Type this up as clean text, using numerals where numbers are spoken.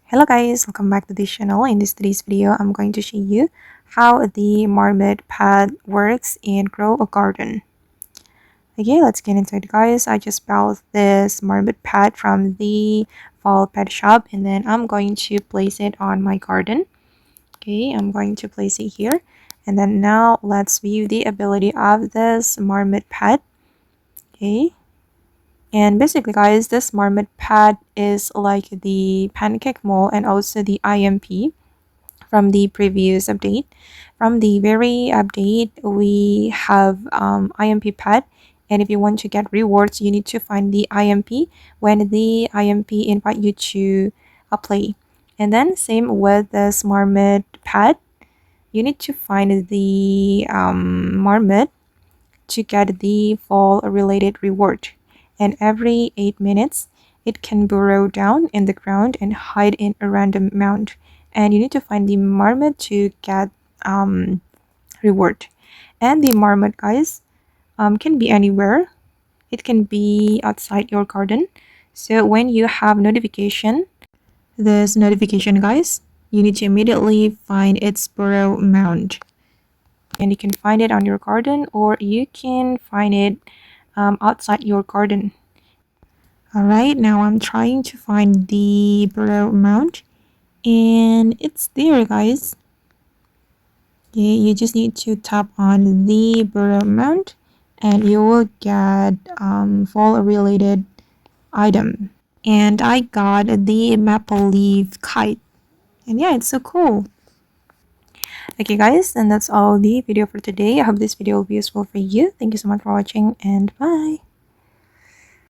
Hello guys, welcome back to this channel. In today's video, I'm going to show you how the Marmot pad works in Grow a Garden. Okay, let's get into it guys. I just bought this Marmot pad from the fall pet shop and then I'm going to place it on my garden. Okay, I'm going to place it here. And then now let's view the ability of this Marmot pad. Okay. And basically guys, this Marmot pad is like the pancake mold and also the IMP from the previous update. From the very update, we have IMP pad, and if you want to get rewards, you need to find the IMP when the IMP invite you to play. And then same with the Marmot pad, you need to find the Marmot to get the fall related reward. And every 8 minutes, it can burrow down in the ground and hide in a random mound. And you need to find the marmot to get reward. And the marmot, guys, can be anywhere. It can be outside your garden. So when you have notification, this notification, guys, you need to immediately find its burrow mound. And you can find it on your garden or you can find it outside your garden. Alright, now I'm trying to find the burrow mound and it's there guys. Okay, you just need to tap on the burrow mound and you will get fall related item. And I got the maple leaf kite. And yeah, it's so cool. Okay guys, and that's all the video for today. I hope this video will be useful for you. Thank you so much for watching and bye.